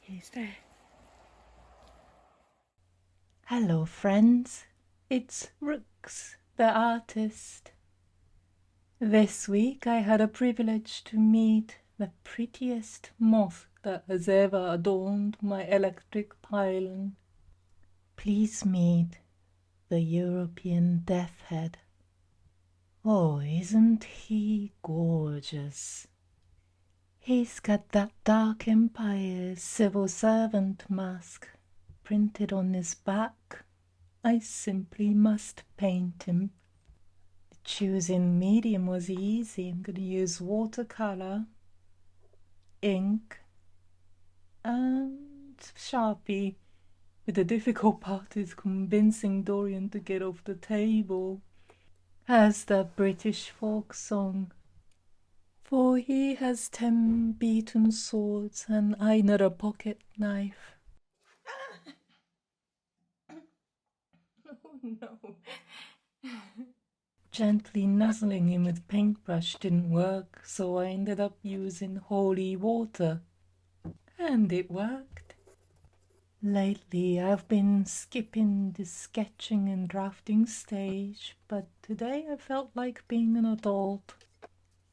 He's there. Hello, friends. It's Rooks, the artist. This week I had a privilege to meet the prettiest moth that has ever adorned my electric pylon. Please meet the European death head. Oh, isn't he gorgeous? He's got that Dark Empire's civil servant mask printed on his back. I simply must paint him. Choosing medium was easy. I'm going to use watercolor, ink, and Sharpie. But the difficult part is convincing Dorian to get off the table, as the British folk song. For he has 10 beaten swords and I not a pocket knife. Oh no. Gently nuzzling him with paintbrush didn't work, so I ended up using holy water. And it worked. Lately I've been skipping the sketching and drafting stage, but today I felt like being an adult.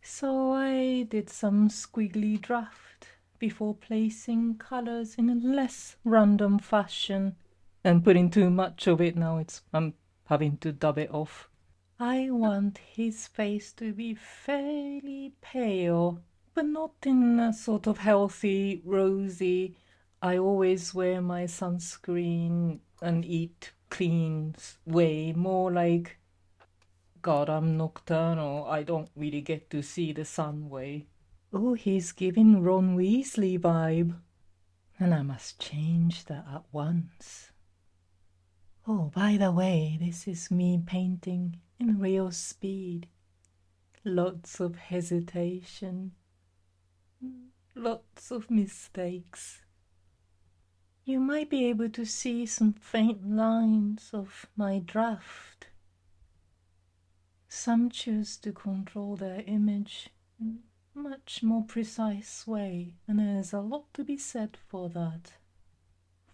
So I did some squiggly draft before placing colours in a less random fashion. And putting too much of it now, I'm having to dub it off. I want his face to be fairly pale, but not in a sort of healthy, rosy. I always wear my sunscreen and eat clean way, more like, God, I'm nocturnal. I don't really get to see the sun way. Oh, he's giving Ron Weasley vibe. And I must change that at once. Oh, by the way, this is me painting in real speed. Lots of hesitation. Lots of mistakes. You might be able to see some faint lines of my draft. Some choose to control their image in a much more precise way, and there's a lot to be said for that.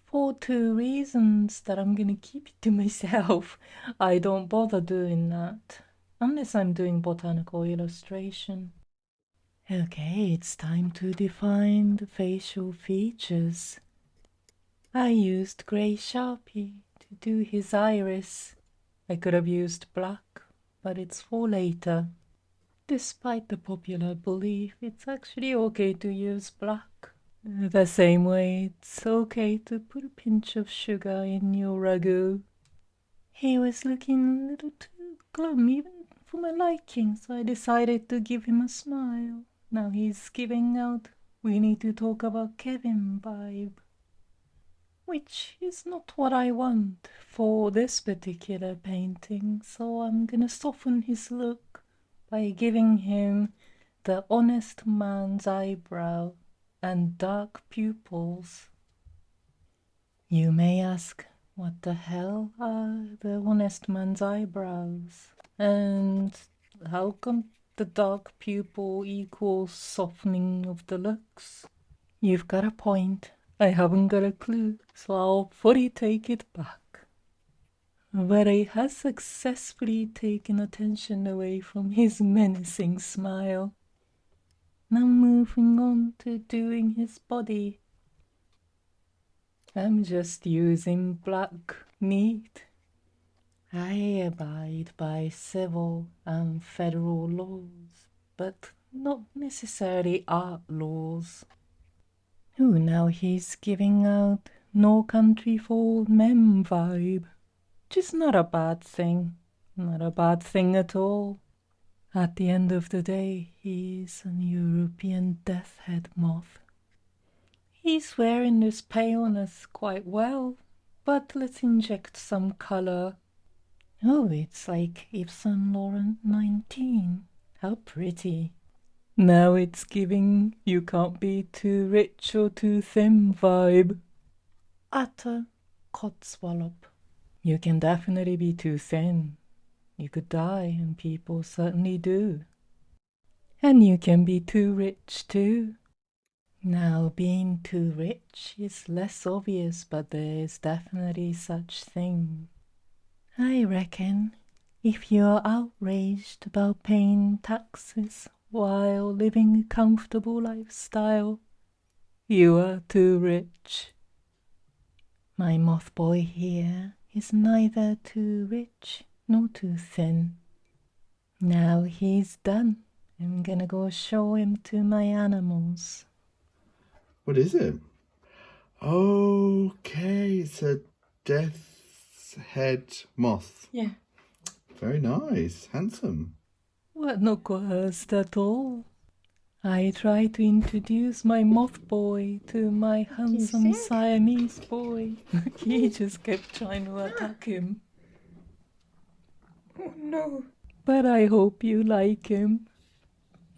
For 2 reasons that I'm gonna keep it to myself. I don't bother doing that, unless I'm doing botanical illustration. Okay, it's time to define the facial features. I used grey Sharpie to do his iris. I could have used black, but it's for later. Despite the popular belief, it's actually okay to use black. The same way it's okay to put a pinch of sugar in your ragu. He was looking a little too glum even for my liking, so I decided to give him a smile. Now he's giving out "we need to talk about Kevin" vibe, which is not what I want for this particular painting, so I'm gonna soften his look by giving him the honest man's eyebrow and dark pupils. You may ask, what the hell are the honest man's eyebrows? And how come the dark pupil equals softening of the looks? You've got a point. I haven't got a clue, so I'll fully take it back. But I has successfully taken attention away from his menacing smile. Now moving on to doing his body. I'm just using black meat. I abide by civil and federal laws, but not necessarily art laws. Ooh, now he's giving out "no country for old men" vibe, which is not a bad thing. Not a bad thing at all. At the end of the day, he's an European death head moth. He's wearing this paleness quite well, but let's inject some color. Oh, it's like Yves Saint Laurent 19. How pretty. Now it's giving "you can't be too rich or too thin" vibe. Utter codswallop. You can definitely be too thin. You could die, and people certainly do. And you can be too rich too. Now, being too rich is less obvious, but there is definitely such thing. I reckon if you're outraged about paying taxes while living a comfortable lifestyle, you are too rich. My moth boy here is neither too rich nor too thin. Now he's done. I'm gonna go show him to my animals. What is it? Okay, it's a death's head moth. Yeah. Very nice, handsome. Well, not coerced at all. I try to introduce my moth boy to my handsome Siamese boy. He just kept trying to attack him. Oh no. But I hope you like him.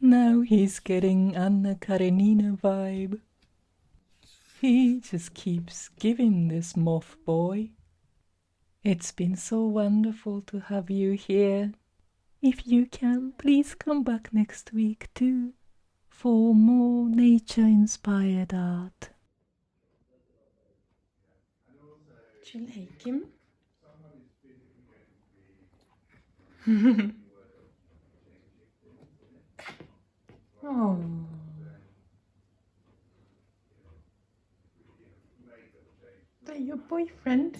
Now he's getting Anna Karenina vibe. He just keeps giving this moth boy. It's been so wonderful to have you here. If you can, please come back next week too, for more nature-inspired art. Do you like him? Oh. Is that your boyfriend?